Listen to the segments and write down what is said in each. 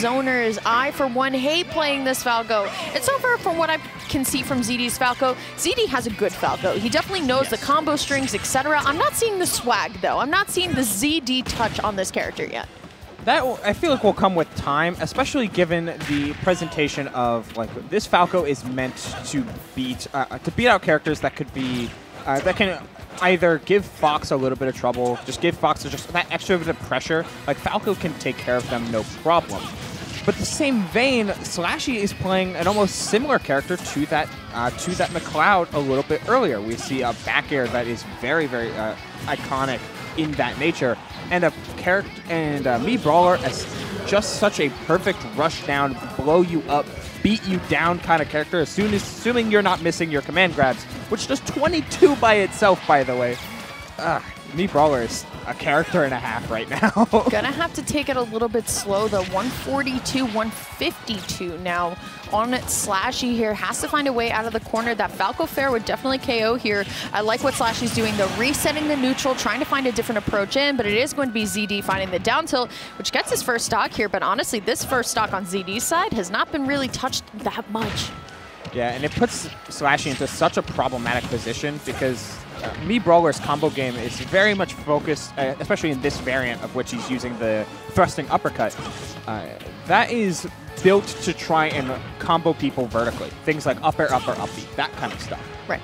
zoners. I, for one, hate playing this Falco. And so far, from what I can see from ZD's Falco, ZD has a good Falco. He definitely knows the combo strings, etc. I'm not seeing the swag, though. I'm not seeing the ZD touch on this character yet. That, I feel like, will come with time, especially given the presentation of, like, this Falco is meant to beat out characters that could be, that can either give Fox a little bit of trouble, just give Fox just that extra bit of pressure. Like, Falco can take care of them no problem. But the same vein, SLASHY is playing an almost similar character to that McLeod a little bit earlier. We see a back air that is very, very iconic in that nature, and a character and me Brawler as just such a perfect rush down, blow you up, beat you down kind of character. Assuming you're not missing your command grabs, which does 22 by itself, by the way. Me Brawler is a character and a half right now. Gonna have to take it a little bit slow, though. 142, 152 now on SLASHY here. Has to find a way out of the corner. That Falco Fair would definitely KO here. I like what SLASHY's doing, though. Resetting the neutral, trying to find a different approach in, but it is going to be ZD finding the down tilt, which gets his first stock here. But honestly, this first stock on ZD's side has not been really touched that much. Yeah, and it puts SLASHY into such a problematic position because me Brawler's combo game is very much focused, especially in this variant of which he's using the thrusting uppercut. That is built to try and combo people vertically. Things like up air, up B, that kind of stuff. Right.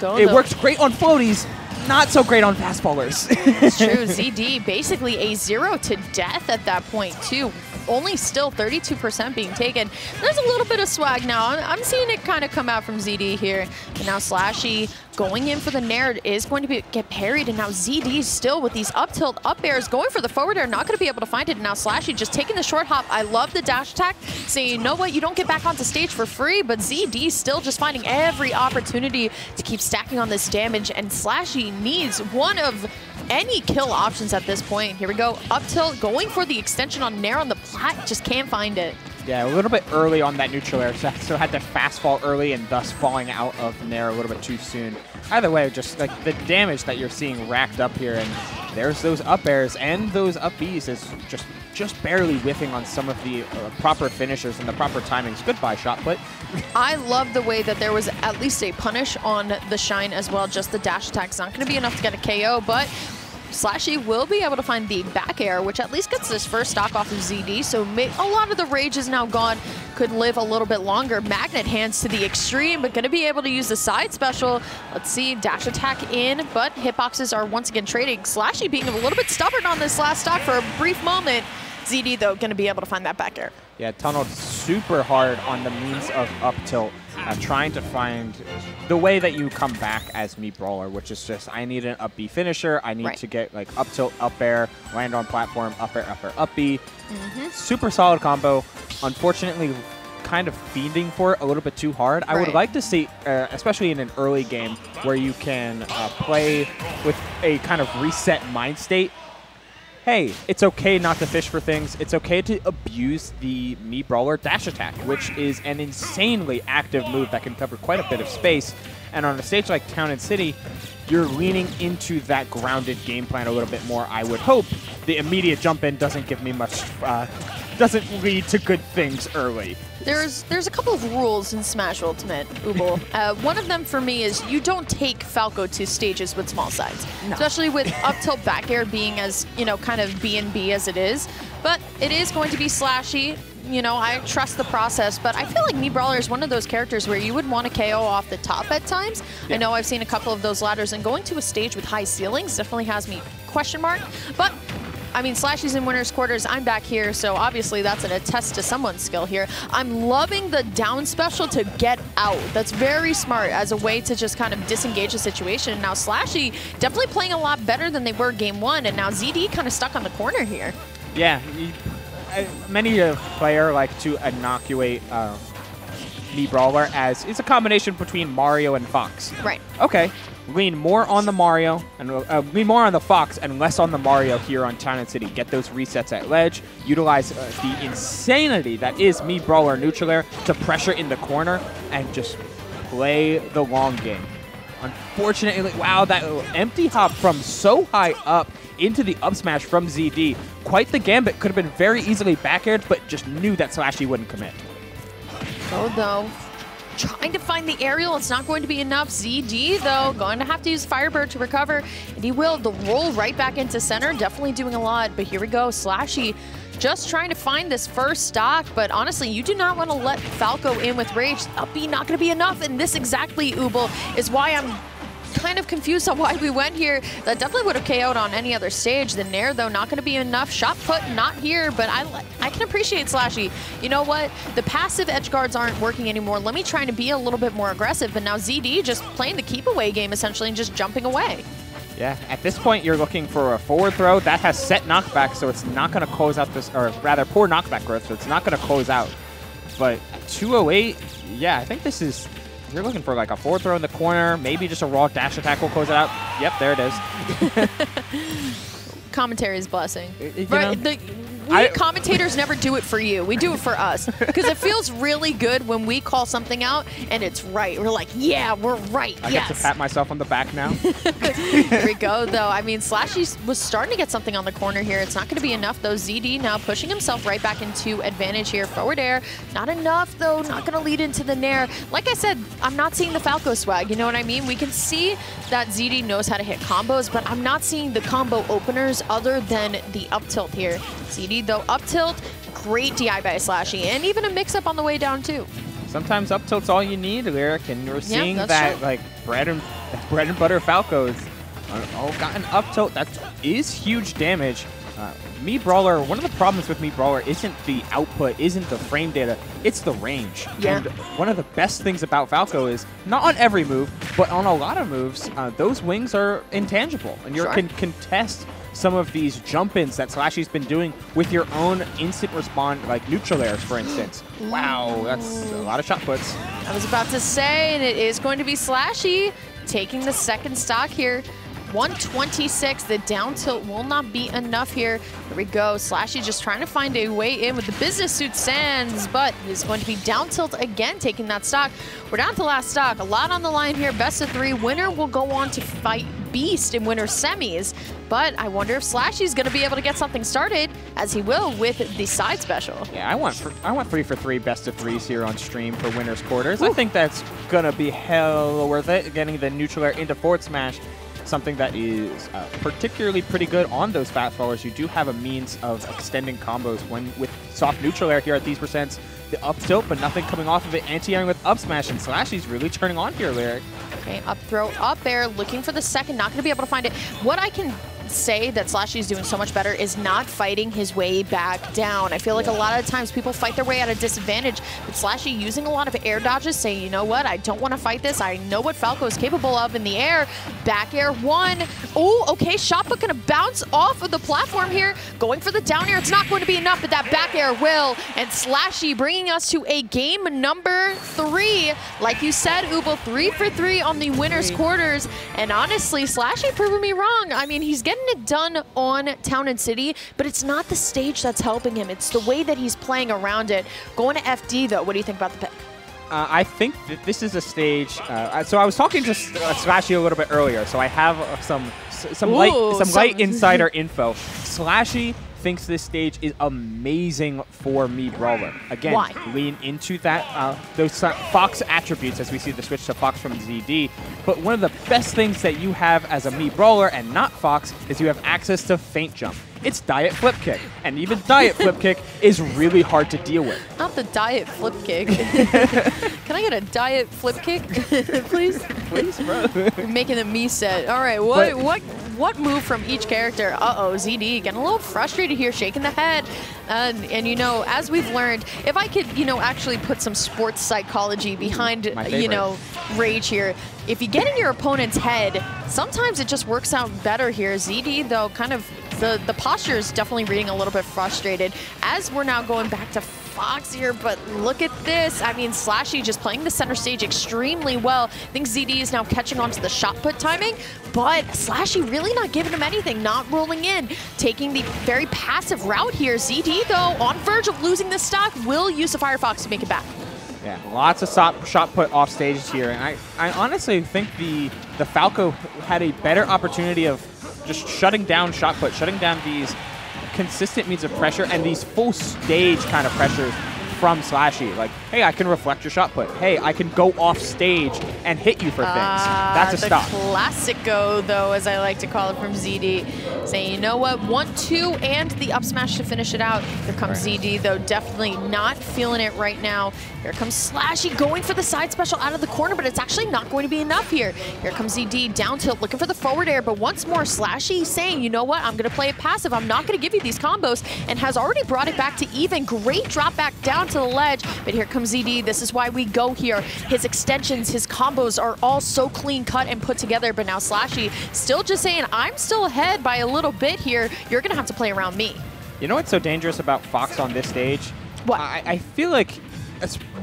It works great on floaties, not so great on fastballers. It's true. ZD basically a 0 to death at that point, too. Only still 32% being taken. There's a little bit of swag now. I'm seeing it kind of come out from ZD here. And now SLASHY going in for the nair is going to get parried. And now ZD still with these up tilt, up airs, going for the forward air, not going to be able to find it. And now SLASHY just taking the short hop. I love the dash attack, saying, you know what, you don't get back onto stage for free. But ZD still just finding every opportunity to keep stacking on this damage. And SLASHY needs one of any kill options at this point. Here we go, up tilt, going for the extension on nair on the plat, just can't find it. Yeah, a little bit early on that neutral air, so had to fast fall early and thus falling out of nair a little bit too soon. Either way, just like the damage that you're seeing racked up here, and there's those up airs and those up Bs is just barely whiffing on some of the proper finishers and the proper timings. Goodbye, shot put. I love the way that there was at least a punish on the Shine as well. Just the dash attack's not going to be enough to get a KO, but SLASHY will be able to find the back air, which at least gets this first stock off of ZD, so a lot of the rage is now gone. Could live a little bit longer. Magnet hands to the extreme, but going to be able to use the side special. Let's see, dash attack in, but hitboxes are once again trading. SLASHY being a little bit stubborn on this last stock for a brief moment. ZD, though, going to be able to find that back air. Yeah, tunneled super hard on the means of up tilt, trying to find the way that you come back as me Brawler, which is just, I need an up B finisher, I need to get like up tilt, up air, land on platform, up air, up B. Super solid combo. Unfortunately, kind of fiending for it a little bit too hard. I would like to see, especially in an early game, where you can play with a kind of reset mind state. Hey, it's okay not to fish for things. It's okay to abuse the me Brawler dash attack, which is an insanely active move that can cover quite a bit of space. And on a stage like Town and City, you're leaning into that grounded game plan a little bit more, I would hope. The immediate jump in doesn't give me much, doesn't lead to good things early. There's a couple of rules in Smash Ultimate, Ubel. One of them for me is you don't take Falco to stages with small sides, especially with up tilt back air being as, you know, kind of B&B as it is. But it is going to be SLASHY. You know, I trust the process, but I feel like me Brawler is one of those characters where you would want to KO off the top at times. I know I've seen a couple of those ladders, and going to a stage with high ceilings definitely has me question mark. But I mean, SLASHY's in winner's quarters. I'm back here, so obviously that's an attest to someone's skill here. I'm loving the down special to get out. That's very smart as a way to just kind of disengage the situation. Now SLASHY definitely playing a lot better than they were game one, and now ZD kind of stuck on the corner here. Yeah, many a player like to inoculate me Brawler as it's a combination between Mario and Fox. Right. Okay. Lean more on the Mario and lean more on the Fox and less on the Mario here on Town and City. Get those resets at ledge. Utilize the insanity that is me Brawler neutral air to pressure in the corner and just play the long game. Unfortunately, wow, that empty hop from so high up into the up smash from ZD. Quite the gambit. Could have been very easily back aired, but just knew that SLASHY wouldn't commit. Oh, though. Trying to find the aerial. It's not going to be enough. ZD, though, going to have to use Firebird to recover. And he will. The roll right back into center. Definitely doing a lot. But here we go. SLASHY just trying to find this first stock. But honestly, you do not want to let Falco in with Rage. Up B not going to be enough. And this exactly, Ubel, is why I'm kind of confused on why we went here. That definitely would have KO'd on any other stage. The Nair, though, not going to be enough. Shot put, not here, but I can appreciate SLASHY. You know what? The passive edge guards aren't working anymore. Let me try to be a little bit more aggressive, but now ZD just playing the keep away game, essentially, and just jumping away. Yeah, at this point, you're looking for a forward throw. That has set knockback, so it's not going to close out this, or rather, poor knockback growth, so it's not going to close out. But 208, yeah, I think this is... You're looking for like a forward throw in the corner, maybe just a raw dash attack will close it out. Yep, there it is. Commentary's blessing. We commentators never do it for you. We do it for us. Because it feels really good when we call something out and it's right. We're like, yeah, we're right. I get to pat myself on the back now. Here we go, though. I mean, SLASHY was starting to get something on the corner here. It's not going to be enough, though. ZD now pushing himself right back into advantage here. Forward air. Not enough, though. Not going to lead into the Nair. Like I said, I'm not seeing the Falco swag. You know what I mean? We can see that ZD knows how to hit combos, but I'm not seeing the combo openers other than the up tilt here. ZD, though, up tilt, great DI by SLASHY, and even a mix-up on the way down, too. Sometimes up tilt's all you need, Lyric, and you're seeing that, true. like, bread and butter Falcos all got an up tilt. That is huge damage. Brawler, one of the problems with Brawler isn't the output, isn't the frame data, it's the range. Yeah. And one of the best things about Falco is, not on every move, but on a lot of moves, those wings are intangible, and you can contest some of these jump-ins that SLASHY's been doing with your own instant respawn, like neutral airs, for instance. Wow, that's a lot of shot puts. I was about to say, and it is going to be SLASHY taking the second stock here. 126, the down tilt will not be enough here. Here we go, SLASHY just trying to find a way in with the business suit Sands, but is going to be down tilt again, taking that stock. We're down to last stock, a lot on the line here, best of 3. Winner will go on to fight Beast in winner semis, but I wonder if SLASHY's going to be able to get something started, as he will with the side special. Yeah, I want 3 for 3 best of 3s here on stream for winners quarters. Ooh. I think that's going to be hell worth it, getting the neutral air into forward smash. Something that is particularly pretty good on those fast fallers. You do have a means of extending combos when with soft neutral air here at these percents. The up tilt, but nothing coming off of it. Anti-airing with up smash, and SLASHY's really turning on here, Lyric. Okay, up throw, up air, looking for the second, not going to be able to find it. What I can say that SLASHY is doing so much better is not fighting his way back down. I feel like a lot of times people fight their way at a disadvantage, but SLASHY using a lot of air dodges, saying, you know what, I don't want to fight this. I know what Falco is capable of in the air. Back air 1. Oh, okay, shot put going to bounce off of the platform here. Going for the down air. It's not going to be enough, but that back air will. And SLASHY bringing us to a game number 3. Like you said, Ubel, 3 for 3 on the winner's quarters. And honestly, SLASHY proving me wrong. I mean, he's getting it done on Town and City, but it's not the stage that's helping him. It's the way that he's playing around it. Going to FD, though, what do you think about the pick? I think that this is a stage. So I was talking to SLASHY a little bit earlier, so I have some light insider info. SLASHY thinks this stage is amazing for Brawler. Again, why? Lean into that those Fox attributes as we see the switch to Fox from ZD. But one of the best things that you have as a Brawler and not Fox is you have access to feint jump. It's diet flip kick, and even diet flip kick is really hard to deal with. Not the diet flip kick. Can I get a diet flip kick, please? Please, bro. Making the me set. All right, what move from each character? Uh-oh, ZD getting a little frustrated here, shaking the head. And you know, as we've learned, if I could, you know, actually put some sports psychology behind, you know, Rage here, if you get in your opponent's head, sometimes it just works out better here. ZD, though, kind of the posture is definitely reading a little bit frustrated as we're now going back to Fox here, but look at this. I mean, SLASHY just playing the center stage extremely well. I think ZD is now catching on to the shot put timing, but SLASHY really not giving him anything, not rolling in, taking the very passive route here. ZD, though, on verge of losing the stock, will use the Firefox to make it back. Yeah, lots of shot put off stages here, and I honestly think the Falco had a better opportunity of just shutting down shot put, shutting down these consistent means of pressure and these full stage kind of pressures from SLASHY. Like, hey, I can reflect your shot put. Hey, I can go off stage and hit you for things. That's a stop. The classico, though, as I like to call it, from ZD. Saying, you know what, 1-2 and the up smash to finish it out. Here comes ZD, though, definitely not feeling it right now. Here comes SLASHY going for the side special out of the corner, but it's actually not going to be enough here. Here comes ZD, down tilt, looking for the forward air, but once more, SLASHY saying, you know what, I'm going to play it passive. I'm not going to give you these combos, and has already brought it back to even. Great drop back down to the ledge, but here comes ZD. This is why we go here. His extensions, his combos are all so clean cut and put together, but now SLASHY still just saying, I'm still ahead by a little bit here. You're going to have to play around me. You know what's so dangerous about Fox on this stage? What? I feel like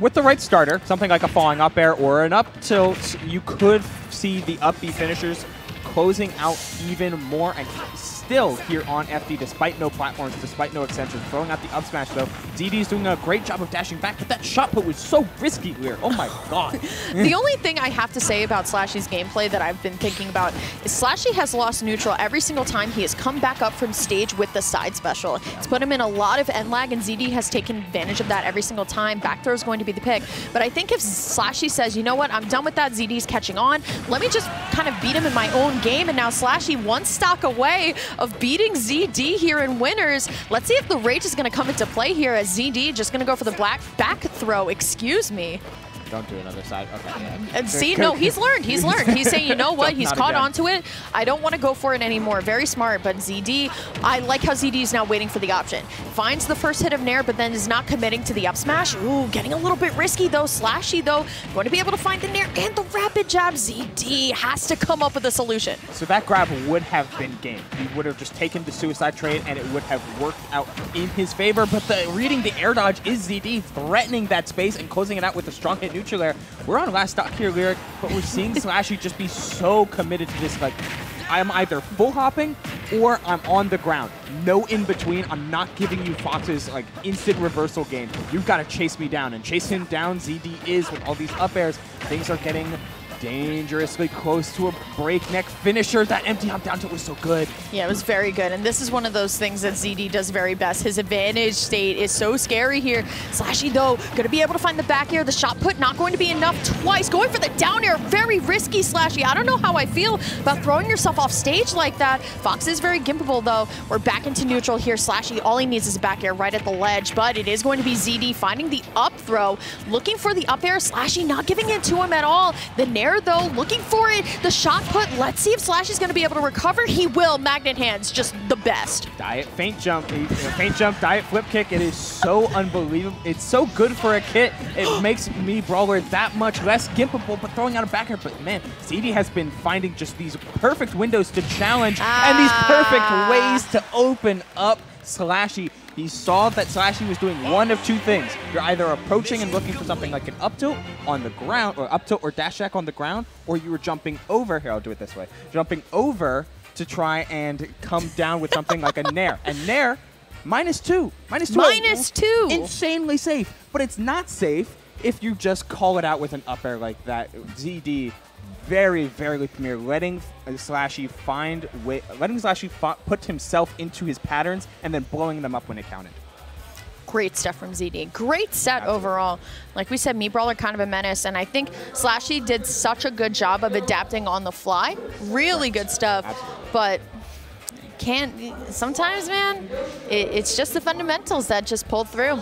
with the right starter, something like a falling up air or an up tilt, you could see the up B finishers closing out even more, and still here on FD, despite no platforms, despite no extensions, throwing out the up smash though. ZD's doing a great job of dashing back, but that shot put was so risky here. Oh my god. The only thing I have to say about SLASHY's gameplay that I've been thinking about is SLASHY has lost neutral every single time he has come back up from stage with the side special. It's put him in a lot of end lag, and ZD has taken advantage of that every single time. Back throw is going to be the pick. But I think if SLASHY says, you know what, I'm done with that, ZD's catching on, let me just kind of beat him in my own game, and now SLASHY one stock away of beating ZD here in winners. Let's see if the rage is going to come into play here, as ZD just going to go for the back throw. Excuse me. Don't do another side. Okay. And see, no, he's learned. He's learned. He's saying, you know what? He's caught onto it. I don't want to go for it anymore. Very smart. But ZD, I like how ZD is now waiting for the option. Finds the first hit of Nair, but then is not committing to the up smash. Ooh, getting a little bit risky, though. SLASHY, though, going to be able to find the Nair and the rapid jab. ZD has to come up with a solution. So that grab would have been game. He would have just taken the suicide trade, and it would have worked out in his favor. But reading the air dodge is ZD, threatening that space and closing it out with a strong hit neutral air. We're on last stock here, Lyric, but we're seeing SLASHY just be so committed to this. Like, I'm either full hopping or I'm on the ground. No in between. I'm not giving you Fox's like instant reversal game. You've got to chase me down, and chase him down ZD is with all these up airs. Things are getting dangerously close to a breakneck finisher. That empty hop down tilt was so good. Yeah, it was very good. And this is one of those things that ZD does very best. His advantage state is so scary here. SLASHY, though, going to be able to find the back air. The shot put not going to be enough twice. Going for the down air. Very risky, SLASHY. I don't know how I feel about throwing yourself off stage like that. Fox is very gimpable, though. We're back into neutral here. SLASHY, all he needs is a back air right at the ledge. But it is going to be ZD finding the up throw. Looking for the up air. SLASHY not giving it to him at all. The Nair, though, looking for it. The shot put. Let's see if SLASHY's going to be able to recover. He will. Magnet hands, just the best. Diet feint jump. Feint jump, diet flip kick. It is so unbelievable. It's so good for a kit. It makes me Brawler that much less gimpable, but throwing out a back air. But man, ZD has been finding just these perfect windows to challenge and these perfect ways to open up SLASHY. He saw that SLASHY was doing one of two things. You're either approaching and looking for something like an up tilt on the ground, or up tilt or dash attack on the ground, or you were jumping over. Here, I'll do it this way. Jumping over to try and come down with something like a Nair. And Nair, -2. -2. Insanely safe. But it's not safe if you just call it out with an up air like that. ZD, very, very premier, letting SLASHY put himself into his patterns and then blowing them up when it counted. Great stuff from ZD. Great set overall. Like we said, Brawler kind of a menace, and I think SLASHY did such a good job of adapting on the fly. Really good stuff. But sometimes, man, it's just the fundamentals that just pulled through.